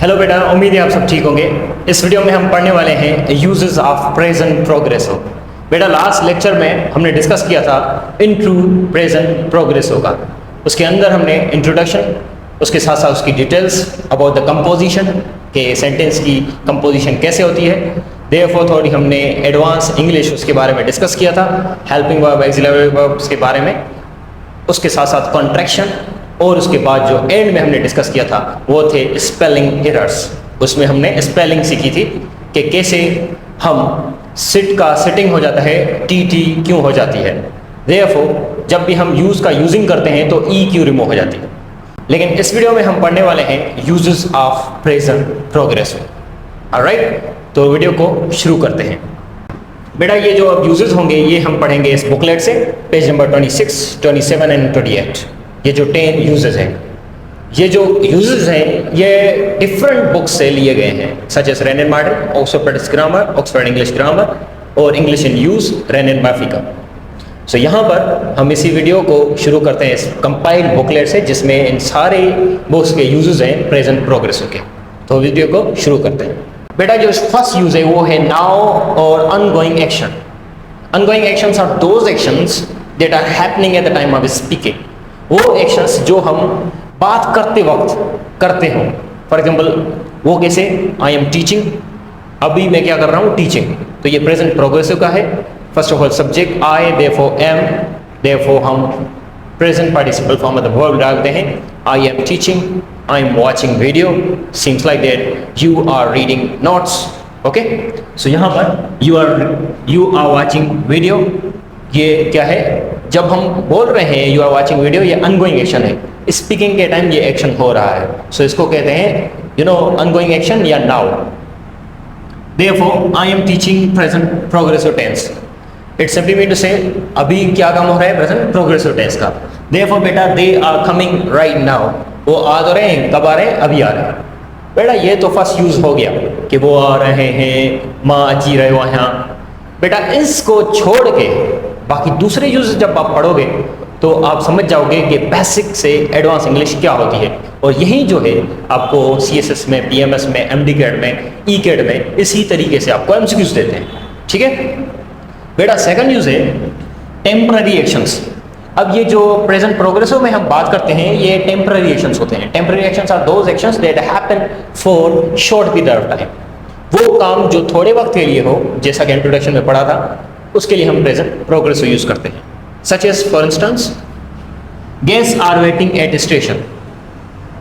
Hello बेटा, उम्मीद है आप सब ठीक होंगे। इस वीडियो में हम पढ़ने वाले हैं यूजेस ऑफ प्रेजेंट प्रोग्रेसो। बेटा लास्ट लेक्चर में हमने डिस्कस किया था इंट्रो प्रेजेंट प्रोग्रेसो का। उसके अंदर हमने इंट्रोडक्शन, उसके साथ साथ उसकी डिटेल्स अबाउट द कंपोजिशन के सेंटेंस की कंपोजिशन कैसे होती है। देयरफॉर थोड़ी हमने एडवांस इंग्लिश उसके बारे में डिस्कस किया था, हेल्पिंग वर्ब, ऑक्सिलरी वर्ब्स के बारे में, उसके साथ साथ कॉन्ट्रैक्शन, और उसके बाद जो एंड में हमने डिस्कस किया था वो थे स्पेलिंग एरर्स। उसमें हमने स्पेलिंग सीखी थी कि कैसे हम सिट का सिटिंग हो जाता है, टी क्यों हो जाती है। देयरफॉर जब भी हम यूज़ का यूजिंग करते हैं तो ई क्यों रिमूव हो जाती है। लेकिन इस वीडियो में हम पढ़ने वाले हैं यूजेस ऑफ प्रेजेंट प्रोग्रेसो। ऑलराइट, तो वीडियो को शुरू करते हैं। बेटा ये जो अब यूजेस होंगे ये हम पढ़ेंगे इस बुकलेट से, पेज नंबर 26, 27 एंड 28। ये जो 10 यूजेस हैं, ये जो यूजेस हैं ये डिफरेंट बुक्स से लिए गए हैं, such as Wren and Martin, Oxford grammar, Oxford English grammar और English in use, Wren and Murphy का। सो यहाँ पर हम इसी वीडियो को शुरू करते हैं इस कंपाइल्ड बुकलेट से, जिसमें इन सारे बुक्स के यूजेस हैं प्रेजेंट प्रोग्रेसो के। तो वीडियो को शुरू करते हैं। बेटा जो फर्स्ट यूज है वो है नाउ और ongoing action. Ongoing actions are those actions that are happening at the time of speaking. वो एक्शंस जो हम बात करते वक्त करते हो। फॉर एग्जाम्पल वो कैसे, आई एम टीचिंग, अभी मैं क्या कर रहा हूँ, टीचिंग। तो ये प्रेजेंट प्रोग्रेसिव का है। First of all subject I, therefore am, therefore हम present participle form of the verb डालते हैं। I am teaching, I am watching video, seems like that you are reading notes. Okay, so यहाँ पर you are watching video, ये क्या है, जब हम बोल रहे हैं यू आर वॉचिंग वीडियो, ये अनगोइंग एक्शन है। स्पीकिंग के टाइम ये एक्शन हो रहा है, सो इसको कहते हैं अनगोइंग एक्शन या now. Therefore I am teaching present progressive tense. It simply mean to say अभी क्या काम हो रहा है, प्रेजेंट प्रोग्रेसिव टेंस का। देयरफॉर बेटा they are coming right now, वो आ तो रहे हैं, कब आ रहे हैं, अभी आ रहे हैं। बेटा ये तो फर्स्ट यूज हो गया कि वो आ रहे हैं, माँ अची रहे हो यहाँ। बेटा इसको छोड़ के बाकी दूसरे यूज जब आप पढ़ोगे तो आप समझ जाओगे कि बेसिक से एडवांस इंग्लिश क्या होती है। और यही जो है आपको CSS में, PMS में, MDCAD में, ECAD में इसी तरीके से आपको MCQs देते हैं। ठीक है बेटा, सेकंड यूज है टेम्पररी एक्शंस। अब ये जो प्रेजेंट प्रोग्रेसिव में हम बात करते हैं ये टेम्पररी एक्शंस होते हैं। Temporary actions are those actions that happen for short period of time. वो काम जो थोड़े वक्त के लिए हो, जैसा कि इंट्रोडक्शन में पढ़ा था, उसके लिए हम प्रेजेंट प्रोग्रेसिव यूज करते हैं। Such as for instance guests are waiting at station.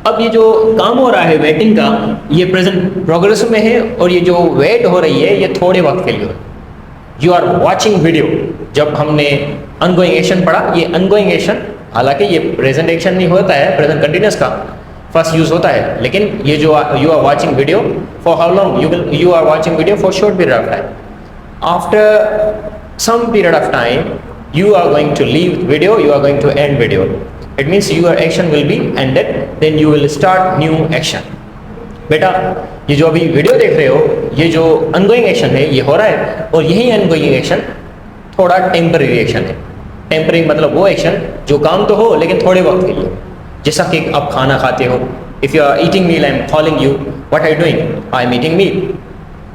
अब ये जो काम हो रहा है वेटिंग का, ये प्रेजेंट प्रोग्रेसिव में है, और ये जो वेट हो रही है ये थोड़े वक्त के लिए हो। यू आर वॉचिंग वीडियो, जब हमने अनगोइंग एक्शन पढ़ा, ये अनगोइंग एक्शन, हालांकि ये प्रेजेंट एक्शन नहीं होता है, प्रेजेंट कंटिन्यूअस का फर्स्ट यूज होता है, लेकिन ये जो you are watching video for how long, you are watching video for short period of time. After some period of time, you are going to leave video, you are going to end video. It means your action will be ended, then you will start new action. बेटा ये जो अभी video देख रहे हो, ये जो ongoing action है ये हो रहा है, और यही अनगोइंग एक्शन थोड़ा टेम्पररी एक्शन है। टेम्पररी मतलब वो एक्शन जो काम तो हो लेकिन थोड़े वक्त के लिए। जैसा कि आप खाना खाते हो, if you are eating meal, I am calling you, what are you doing, I am eating meal.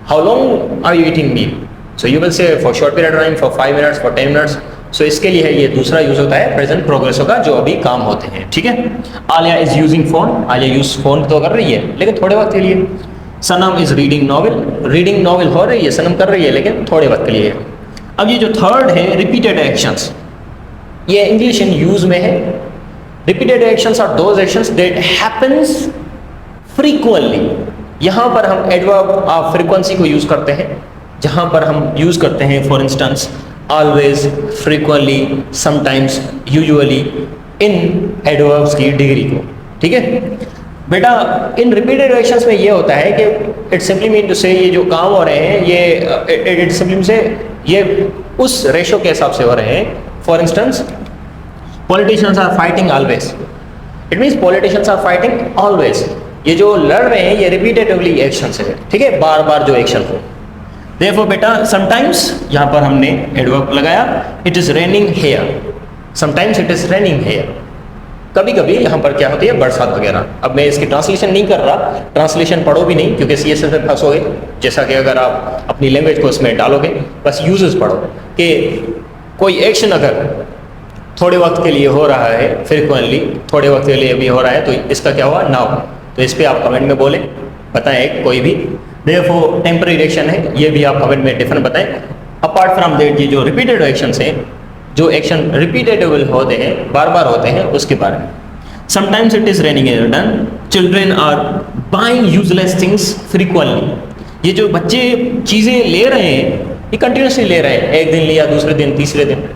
How long are you eating meal, so you will say for short period time, for 5 minutes, for 10 minutes. So इसके लिए है ये दूसरा use होता है present progressive का, जो अभी काम होते हैं। ठीक है, Alia is using phone, Alia use phone तो कर रही है लेकिन थोड़े वक्त के लिए। Sanam is reading novel, reading novel हो रही है, सनम कर रही है लेकिन थोड़े वक्त के लिए। अब ये जो थर्ड है रिपीटेड एक्शंस, ये इंग्लिश इन यूज में है। Repeated actions are those actions that happens frequently. यहाँ पर हम एडवर्ब ऑफ फ्रीक्वेंसी को यूज करते हैं, जहाँ पर हम यूज करते हैं for instance always, frequently, sometimes, usually, इन एडवर्ब्स की डिग्री को। ठीक है बेटा, इन रिपीटेड एक्शंस में ये होता है कि इट सिंपली मीन टू से ये जो काम हो रहे हैं ये इट सिंपली से ये उस रेशो के हिसाब से हो रहे हैं। For instance politicians are fighting always, it means politicians are fighting always. ये जो लड़ रहे हैं ये रिपीटेटिवली एक्शन है। ठीक है, बार बार जो एक्शन हो। Therefore बेटा sometimes यहाँ पर हमने एडवर्ब लगाया, it is raining here, sometimes it is raining here. कभी कभी यहाँ पर क्या होती है, बरसात वगैरह। अब मैं इसकी ट्रांसलेशन नहीं कर रहा, ट्रांसलेशन पढ़ो भी नहीं क्योंकि CSS में फंसोगे, जैसा कि अगर आप अपनी लैंग्वेज को इसमें डालोगे, बस यूजेस पढ़ो कि कोई एक्शन अगर थोड़े वक्त के लिए हो रहा है, फ्रिक्वेंटली थोड़े वक्त के लिए भी हो रहा है, तो इसका क्या हुआ, नाउ। तो इस पर आप कमेंट में बोलें, बताएं कोई भी। देयरफॉर टेम्पररी एक्शन है, ये भी आप कमेंट में डिफरेंट बताएं। अपार्ट फ्रॉम दैट, ये जो रिपीटेड एक्शन हैं, जो एक्शन रिपीटेबल होते हैं, बार बार होते हैं, उसके बारे में। Sometimes it is raining in London, children are buying useless things frequently. ये जो बच्चे चीज़ें ले रहे हैं, ये कंटिन्यूसली ले रहे हैं, एक दिन लिया, दूसरे दिन, तीसरे दिन,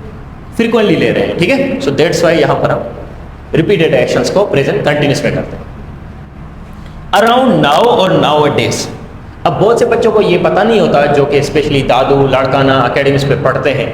फ्रीक्वेंटली ले रहे हैं, ठीक है। सो दैट्स वाई यहाँ पर हम रिपीटेड एक्शंस को प्रेजेंट कंटिन्यूस में करते हैं। अराउंड नाउ और नाउ अ डेज, अब बहुत से बच्चों को ये पता नहीं होता, जो कि स्पेशली दादू लाड़काना अकेडमीज पे पढ़ते हैं,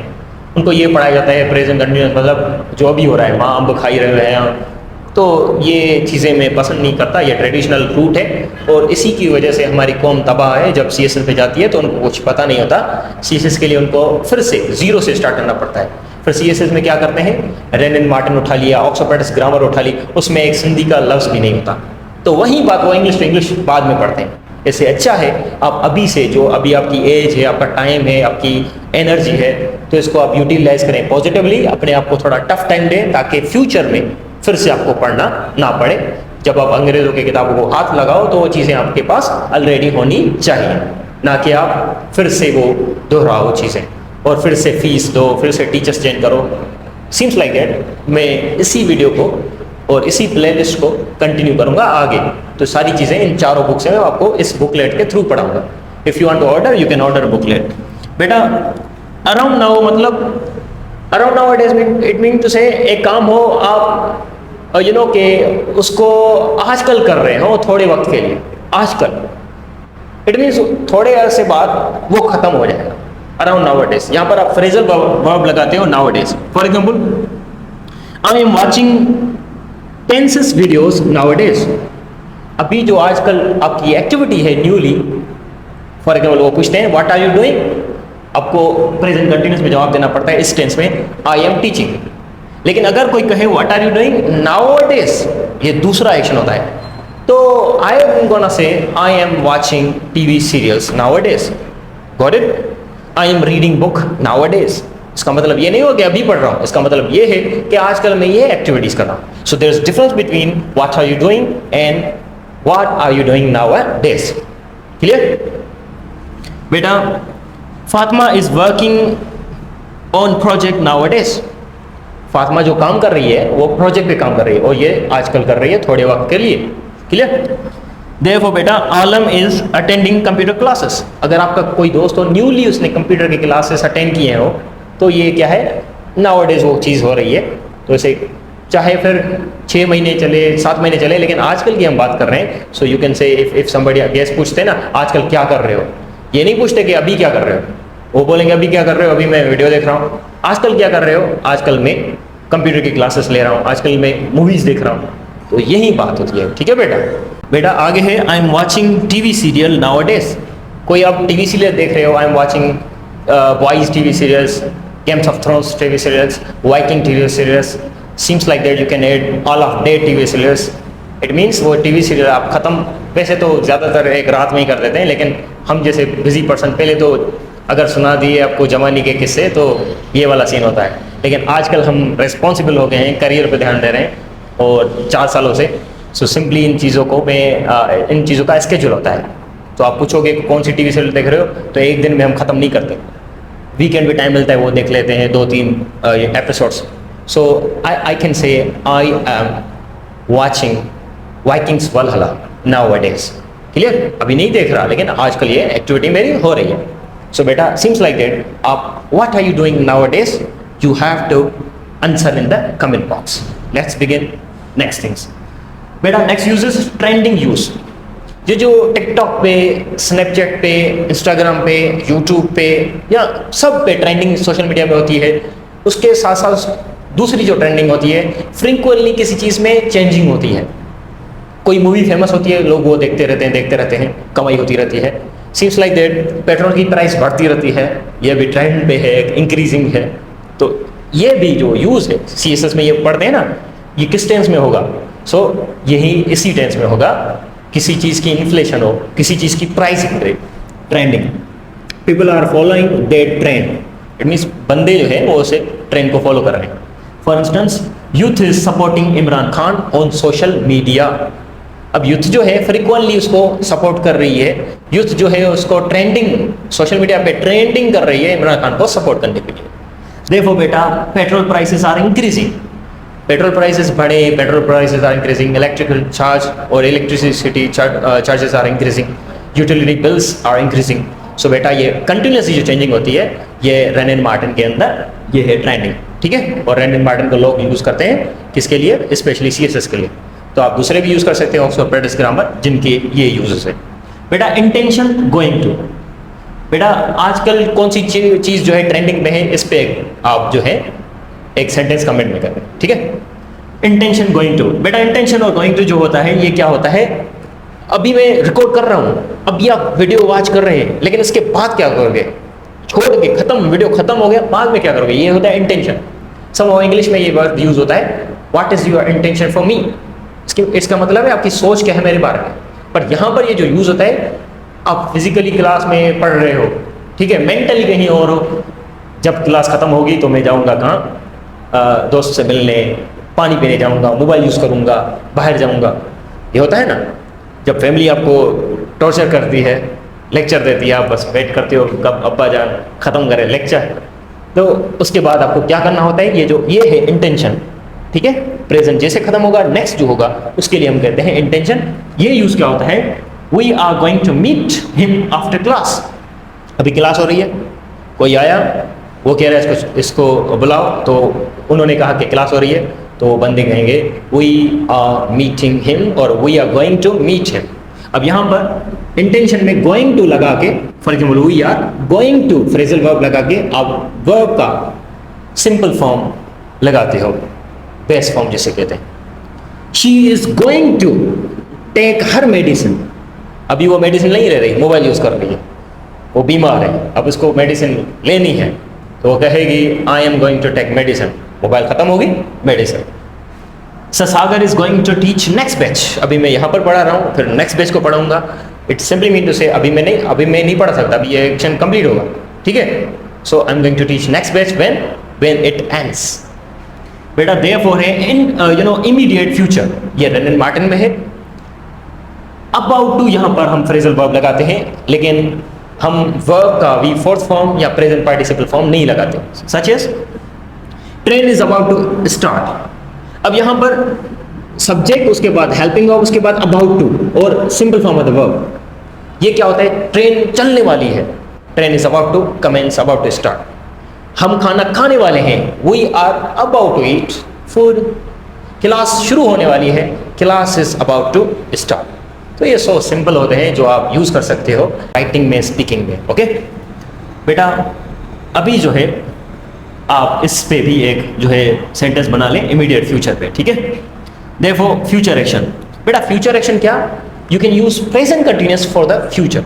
उनको ये पढ़ाया जाता है प्रेजेंट कंटिन्यूस, मतलब जो भी हो रहा है, माँ अम्ब खाई रहे हैं, तो ये चीज़ें मैं पसंद नहीं करता, ये ट्रेडिशनल रूट है और इसी की वजह से हमारी कौम तबाह है। जब CSS पे जाती है तो उनको कुछ पता नहीं होता, CSS के लिए उनको फिर से ज़ीरो से स्टार्ट करना पड़ता है। फिर CSS में क्या करते हैं, रेनिन मार्टिन उठा लिया, ऑक्सफोर्ड ग्रामर उठा ली, उसमें एक सिंधी का लफ्ज़ भी नहीं होता, तो वही बात वो इंग्लिश टू इंग्लिश बाद में पढ़ते हैं। इससे अच्छा है आप अभी से, जो अभी आपकी एज है, आपका टाइम है, आपकी एनर्जी है, तो इसको आप यूटिलाइज करें पॉजिटिवली, अपने आप को थोड़ा टफ टाइम दें ताकि फ्यूचर में फिर से आपको पढ़ना ना पड़े। जब आप अंग्रेज़ों की किताबों को हाथ लगाओ तो वो चीज़ें आपके पास ऑलरेडी होनी चाहिए, ना कि आप फिर से वो दोहराओ चीज़ें और फिर से फीस दो, फिर से टीचर्स चेंज करो। सीम्स लाइक दैट मैं इसी वीडियो को और इसी प्लेलिस्ट को कंटिन्यू करूँगा आगे। तो सारी चीज़ें इन चारों बुक्स में आपको इस बुकलेट के थ्रू पढ़ाऊँगा। If you want to order, you can order booklet. बेटा अराउंड नाउ मतलब around now it mean to say एक काम हो आप कि उसको आजकल कर रहे हो, थोड़े वक्त के लिए, आजकल, इट मीन्स थोड़े अरसे बाद वो खत्म हो जाएगा। अराउंड नाउ डेज, यहाँ पर आप फ्रेजल वर्ब लगाते हो now days. For example, I am watching tenses videos now days. अभी जो आजकल आपकी एक्टिविटी है न्यूली, फॉर एग्जाम्पल वो पूछते हैं व्हाट आर यू डूइंग, आपको प्रेजेंट कंटिन्यूस में जवाब देना पड़ता है इस टेंस में, आई एम टीचिंग। लेकिन अगर कोई कहे what are you doing nowadays, ये दूसरा एक्शन होता है, तो आई am gonna say I am watching TV serials nowadays, got it. I am reading book nowadays, इसका मतलब ये नहीं हो कि अभी पढ़ रहा हूँ, इसका मतलब ये है कि आजकल मैं ये एक्टिविटीज कर रहा हूँ। So there is difference between what are you doing and what are you doing nowadays. Clear बेटा? Fatima is working on project nowadays. Fatima जो काम कर रही है वो प्रोजेक्ट पे काम कर रही है और ये आजकल कर रही है थोड़े वक्त के लिए। क्लियर? देयरफॉर बेटा आलम इज अटेंडिंग कंप्यूटर क्लासेस। अगर आपका कोई दोस्त हो न्यूली उसने कंप्यूटर की क्लासेस अटेंड किए हो, तो ये क्या है, नाउअडेज वो चीज़ हो रही है। तो इसे चाहे फिर 6 महीने चले, 7 महीने चले, लेकिन आजकल की हम बात कर रहे हैं। So you can say if somebody guest पूछते ना आजकल क्या कर रहे हो, ये नहीं पूछते कि अभी क्या कर रहे हो, वो बोलेंगे अभी क्या कर रहे हो, अभी मैं वीडियो देख रहा हूँ। आजकल क्या कर रहे हो, आजकल मैं कंप्यूटर की क्लासेस ले रहा हूँ, आजकल मैं मूवीज़ देख रहा हूँ। तो यही बात होती है। ठीक है बेटा? बेटा आगे है I am watching TV serial nowadays. कोई आप टीवी सीरियल देख रहे हो, I am watching boys TV serials, games of thrones TV serials, viking TV serials, seems like that you can add all of the TV serials. It means वो TV serial आप ख़त्म, वैसे तो ज़्यादातर एक रात में ही कर देते हैं, लेकिन हम जैसे बिजी पर्सन पहले तो अगर सुना दिए आपको जवानी के किस्से तो ये वाला सीन होता है, लेकिन आजकल हम रिस्पॉन्सिबल हो गए हैं, करियर पे ध्यान दे रहे हैं और 4 सालों से। सो सिंपली इन चीज़ों को में इन चीज़ों का स्केड्यूल होता है। तो आप पूछोगे कौन सी टीवी सीरियल देख रहे हो, तो एक दिन में हम ख़त्म नहीं करते, वीकेंड भी टाइम मिलता है वो देख लेते हैं 2-3 episodes. So I can say I am watching Vikings Valhalla nowadays. Clear? अभी नहीं देख रहा, लेकिन आजकल ये एक्टिविटी मेरी हो रही है। सो बेटा सीम्स लाइक दैट आप what are you doing nowadays, you have to answer in the comment box. Let's begin next things. बेटा next use is trending use. ये जो टिकटॉक पे, स्नैपचैट पे, इंस्टाग्राम पे, यूट्यूब पे या सब पे ट्रेंडिंग सोशल मीडिया पे होती है, उसके साथ साथ दूसरी जो ट्रेंडिंग होती है, फ्रीक्वेंटली किसी चीज़ में चेंजिंग होती है। कोई मूवी फेमस होती है, लोग वो देखते रहते हैं, कमाई होती रहती है। सीम्स लाइक दैट पेट्रोल की प्राइस बढ़ती रहती है, ये भी ट्रेंड पे है, इंक्रीजिंग है। तो ये भी जो यूज़ है CSS में ये पढ़ते हैं ना, ये किस टेंस में होगा? यही इसी टेंस में होगा। किसी चीज़ की इन्फ्लेशन हो, किसी चीज़ की प्राइस गिरे, trending, people are following that trend, it means बंदे जो है वो उसे ट्रेंड को फॉलो कर रहे हैं। For instance, youth is supporting Imran Khan on social media. अब यूथ जो है फ्रिक्वेंटली उसको सपोर्ट कर रही है, यूथ जो है उसको ट्रेंडिंग, सोशल मीडिया पे ट्रेंडिंग कर रही है इमरान खान को सपोर्ट करने के लिए। देखो बेटा, petrol prices are increasing, petrol prices बढ़े, petrol prices are increasing, electrical charge और electricity charges are increasing, utility bills are increasing. So बेटा ये कंटिन्यूसली जो चेंजिंग होती है ये रन एंड मार्टिन के अंदर ये है ट्रेंडिंग, ठीक है। और रन एंड मार्टिन को लोग यूज़ करते हैं किसके लिए? स्पेशली CSS के लिए। तो आप दूसरे भी यूज़ कर सकते हैं ऑक्सफोर्ड प्रैक्टिस ग्रामर जिनके ये यूजेस है। बेटा इंटेंशन गोइंग टू, बेटा आजकल कौन सी चीज़ जो है ट्रेंडिंग में है, इस पे आप जो है एक सेंटेंस कमेंट में करें, ठीक है। इंटेंशन गोइंग टू, बेटा इंटेंशन और गोइंग टू जो होता है ये क्या होता है? अभी मैं रिकॉर्ड कर रहा हूँ, अभी आप वीडियो वॉच कर रहे हैं, लेकिन इसके बाद क्या करोगे? छोड़ के खत्म, वीडियो खत्म हो गया, बाद में क्या करोगे? ये होता है इंटेंशन। सब इंग्लिश में ये वर्ड यूज होता है, what is your intention for me. इसका मतलब है आपकी सोच क्या है मेरे बारे में। पर यहाँ पर ये जो यूज होता है, आप फिजिकली क्लास में पढ़ रहे हो, ठीक है, मेंटली कहीं और हो, जब क्लास खत्म होगी तो मैं जाऊँगा कहाँ? दोस्त से मिलने, पानी पीने जाऊँगा, मोबाइल यूज़ करूँगा, बाहर जाऊँगा, ये होता है ना। जब फैमिली आपको टॉर्चर करती है, लेक्चर देती है, आप बस वेट करते हो कब अब्बा जान ख़त्म करें लेक्चर, तो उसके बाद आपको क्या करना होता है? ये है इंटेंशन, ठीक है। प्रेजेंट जैसे खत्म होगा, नेक्स्ट जो होगा उसके लिए हम कहते हैं इंटेंशन। ये यूज़ क्या होता है? We are going to meet him after class. अभी क्लास हो रही है, कोई आया, वो कह रहा है इसको बुलाओ, तो उन्होंने कहा कि क्लास हो रही है, तो बंदे कहेंगे वी आर मीटिंग हिम और we are going to meet him. अब यहाँ पर इंटेंशन में गोइंग टू लगा के, for example we are going to phrasal verb लगा के आप वर्ब का सिंपल फॉर्म लगाते हो, बेस फॉर्म जिसे कहते हैं। She is going to take her medicine. अभी वो मेडिसिन नहीं ले रही, मोबाइल यूज कर रही है, वो बीमार है, अब उसको मेडिसिन लेनी है, तो वो कहेगी I am going to take medicine. Mobile खत्म होगी, medicine. Sagar is going to teach next batch. अभी मैं यहाँ पर पढ़ा रहा हूँ, फिर नेक्स्ट बैच को पढ़ाऊंगा। It simply mean to say अभी मैं नहीं पढ़ा सकता, अभी ये एक्शन कंप्लीट होगा, ठीक है। So I am going to teach next batch when it ends. बेटा देयरफॉर है इन इमीडिएट फ्यूचर, ये रन एंड मार्टिन में है। अबाउट टू यहाँ पर हम फ्रेजल वर्ब लगाते हैं, लेकिन हम वर्ब का भी फोर्थ फॉर्म या प्रेजेंट पार्टिसिपल फॉर्म नहीं लगाते। Such as train is about to start. अब यहाँ पर सब्जेक्ट, उसके बाद हेल्पिंग वर्ब, उसके बाद अबाउट टू और simple form of the verb. ये क्या होता है? ट्रेन चलने वाली है, train is about to commence, about to start. हम खाना खाने वाले हैं, we are about to eat food. Class शुरू होने वाली है, class is about to start. तो ये सो सिंपल होते हैं जो आप यूज कर सकते हो राइटिंग में, स्पीकिंग में। ओके बेटा, अभी जो है आप इस पे भी एक जो है सेंटेंस बना लें इमीडिएट फ्यूचर पे, ठीक है। देखो फ्यूचर एक्शन, बेटा फ्यूचर एक्शन क्या? You can use present continuous for the future.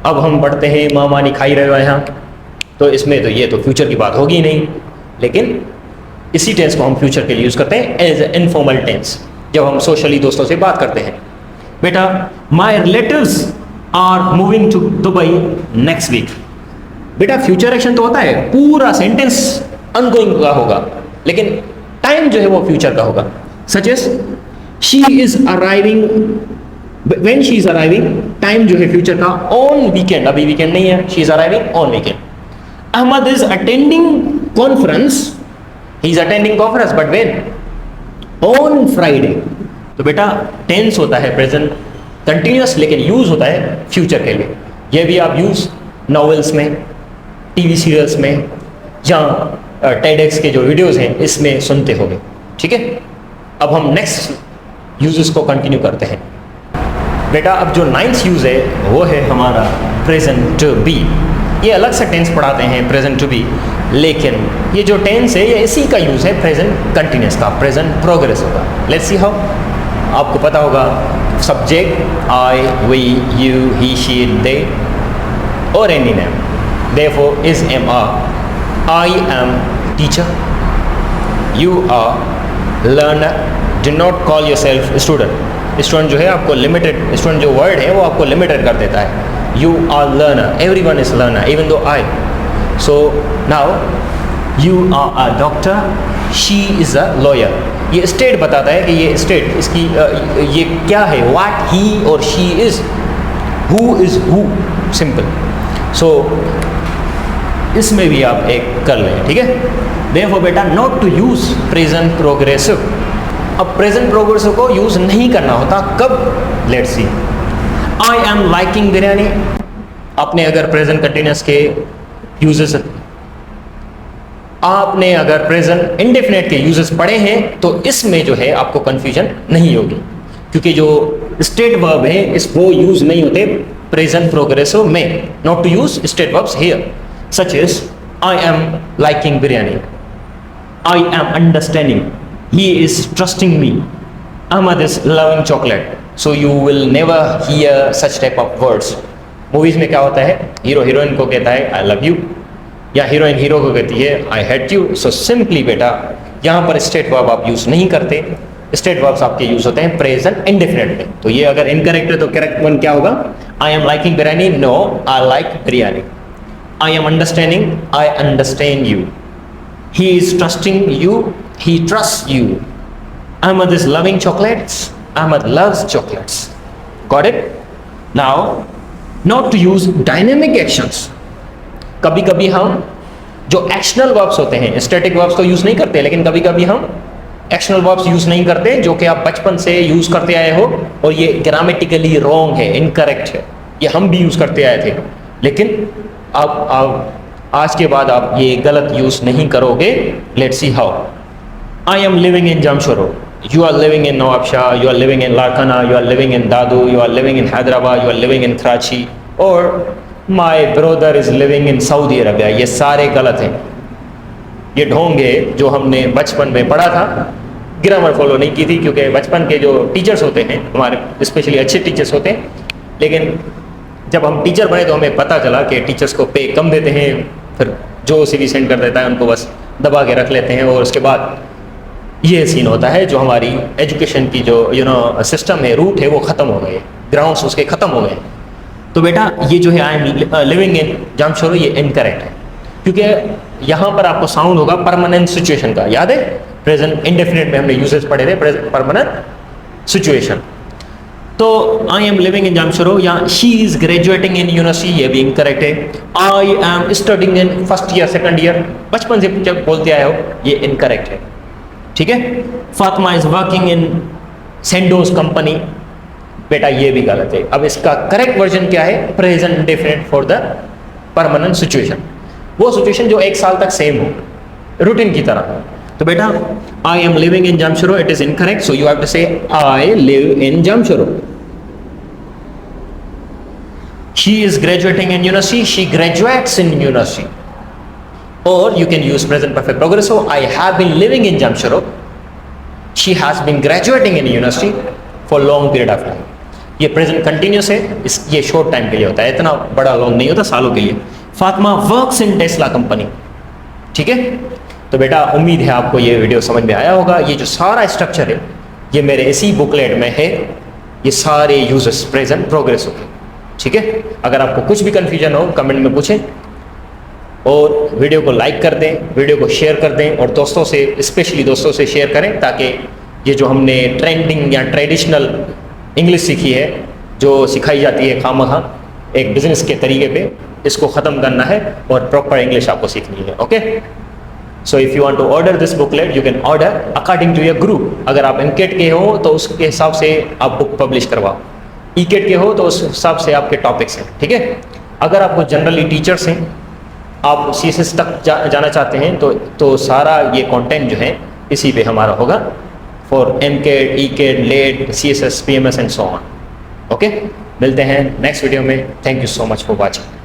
अब हम पढ़ते हैं माँ मानी खाई रहे हो यहाँ, तो इसमें तो ये तो फ्यूचर की बात होगी ही नहीं, लेकिन इसी टेंस को हम फ्यूचर के लिए यूज करते हैं एज ए इनफॉर्मल टेंस, जब हम सोशली दोस्तों से बात करते हैं। बेटा my relatives are moving to Dubai next week. बेटा फ्यूचर एक्शन तो होता है, पूरा सेंटेंस अनगोइंग का होगा, लेकिन टाइम जो है वो फ्यूचर का होगा। Such as she is arriving, when she is arriving, time जो है फ्यूचर का, ऑन वीकेंड, अभी वीकेंड नहीं है, she is arriving on weekend. Ahmed is attending conference, he is attending conference but when? On Friday. तो बेटा टेंस होता है प्रेजेंट कंटिन्यूअस, लेकिन यूज होता है फ्यूचर के लिए। यह भी आप यूज नॉवेल्स में, टीवी सीरियल्स में, जहाँ टेडेक्स के जो वीडियोस हैं इसमें सुनते होंगे, ठीक है। अब हम नेक्स्ट यूजेस को कंटिन्यू करते हैं। बेटा अब जो 9th यूज है वो है हमारा प्रेजेंट टू बी। ये अलग से टेंस पढ़ाते हैं प्रेजेंट टू बी, लेकिन ये जो टेंस है ये इसी का यूज़ है प्रेजेंट कंटिन्यूअस का, प्रेजेंट प्रोग्रेस होगा। Let's see how. आपको पता होगा subject I, we, you, he, she, they और any name. Therefore is, am, are. I am teacher, you are learner, do not call your self student. Student जो है आपको limited, student जो word है वो आपको लिमिटेड कर देता है। You are learner, every one is learner even though I. So now you are a doctor, she is a lawyer. ये स्टेट बताता है कि ये स्टेट इसकी ये क्या है, व्हाट ही और she is, who is who, simple. So इसमें भी आप एक कर लें, ठीक है। देयरफॉर बेटा not to use present progressive. अब प्रेजेंट प्रोग्रेसिव को यूज नहीं करना होता कब, let's see. I am liking biryani, आपने अगर प्रेजेंट कंटिन्यूस के यूजेस, आपने अगर प्रेजेंट इंडेफिनेट के यूजेस पढ़े हैं तो इसमें जो है आपको कंफ्यूजन नहीं होगी, क्योंकि जो स्टेट वर्ब है इस वो यूज नहीं होते प्रेजेंट प्रोग्रेसिव में। Not to use state verbs here, such as I am liking biryani, I am understanding, he is trusting me, Ahmad is loving chocolate. So you will never hear such type of words. Movies में क्या होता है, hero heroine को कहता है I love you, या heroine hero को कहती है I hate you. So simply बेटा यहाँ पर स्टेट वर्ब आप यूज नहीं करते, स्टेट वर्ब्स आपके यूज होते हैं प्रेजेंट इंडेफिनिट में। तो ये अगर इनकरेक्ट है तो करेक्ट वन क्या होगा, I am liking biryani, no I like biryani. I am understanding, I understand you. He is trusting you, he trusts you. Ahmad is loving chocolates, Ahmad loves chocolates. Got it? Now, not to use dynamic actions. कभी कभी हम जो एक्शनल verbs होते हैं, static verbs को use नहीं करते, लेकिन कभी कभी हम एक्शनल वर्ब्स यूज नहीं करते, जो कि आप बचपन से यूज करते आए हो, और ये ग्रामेटिकली रॉन्ग है, इनकरेक्ट है। ये हम भी यूज करते आए थे, लेकिन अब आज के बाद आप ये गलत यूज नहीं करोगे। Let's see how. I am living in Jamshoro, you are living in Nawabshah, you are living in Larkana, you are living in Dadu, you are living in Hyderabad, you are living in Karachi, और my brother is living in Saudi Arabia. ये सारे गलत हैं। ये ढोंगे जो हमने बचपन में पढ़ा था, ग्रामर फॉलो नहीं की थी, क्योंकि बचपन के जो टीचर्स होते हैं हमारे, स्पेशली अच्छे टीचर्स होते हैं, लेकिन जब हम टीचर बने तो हमें पता चला कि टीचर्स को पे कम देते हैं, फिर जो सीवी सेंड कर देता है उनको बस दबा के रख लेते हैं, और उसके बाद ये सीन होता है जो हमारी एजुकेशन की जो सिस्टम है, रूट है, वो ख़त्म हो गए, ग्राउंड्स उसके ख़त्म हो गए। तो बेटा ये जो है I am living in Jamshoro, ये इनकरेक्ट है, क्योंकि यहाँ पर आपको साउंड होगा परमानेंट सिचुएशन का। याद है प्रेजेंट इंडेफिनिट में हमने यूजेस पढ़े थे, परमानेंट सिचुएशन। तो आई एम लिविंग इन जमशोरो या she is graduating in university, ये भी इनकरेक्ट है। I am studying in first year second year, बचपन से जब बोलते आए हो, ये इनकरेक्ट है, ठीक है। Fatima is working in Sandoz company, बेटा ये भी गलत है। अब इसका करेक्ट वर्जन क्या है, present indefinite for the permanent situation, वो सिचुएशन जो एक साल तक सेम हो, रूटीन की तरह। तो बेटा I am living in Jamshoro, it is incorrect, so you have to say I live in Jamshoro. She is graduating in university, she graduates in university. Or you can use present perfect progressive, I have been living in Jamshoro, she has been graduating in university for long period of time. ये present continuous है, ये short time के लिए होता है, इतना बड़ा long नहीं होता, सालों के लिए। Fatima works in Tesla company, ठीक है। तो बेटा उम्मीद है आपको ये वीडियो समझ में आया होगा। ये जो सारा स्ट्रक्चर है ये मेरे इसी बुकलेट में है, ये सारे यूजेस प्रेजेंट प्रोग्रेसिव, ठीक है। अगर आपको कुछ भी कंफ्यूजन हो कमेंट में पूछें, और वीडियो को लाइक कर दें, वीडियो को शेयर कर दें, और दोस्तों से, स्पेशली दोस्तों से शेयर करें, ताकि ये जो हमने ट्रेंडिंग या ट्रेडिशनल इंग्लिश सीखी है, जो सिखाई जाती है खामखा एक बिजनेस के तरीके पे, इसको ख़त्म करना है और प्रॉपर इंग्लिश आपको सीखनी है। Okay, so if you want to order this booklet you can order according to your group. अगर आप एमकेट के हो तो उसके हिसाब से आप बुक पब्लिश करवाओ, ईकेट के हो तो उस हिसाब से आपके टॉपिक्स हैं, ठीक है। अगर आपको जनरली टीचर्स हैं, आप सीएसएस तक जाना चाहते हैं, तो सारा ये कंटेंट जो है इसी पे हमारा होगा for MCAT, ECAT, LAT, CSS, PMS and so on. Okay, मिलते हैं नेक्स्ट वीडियो में। Thank you so much for watching.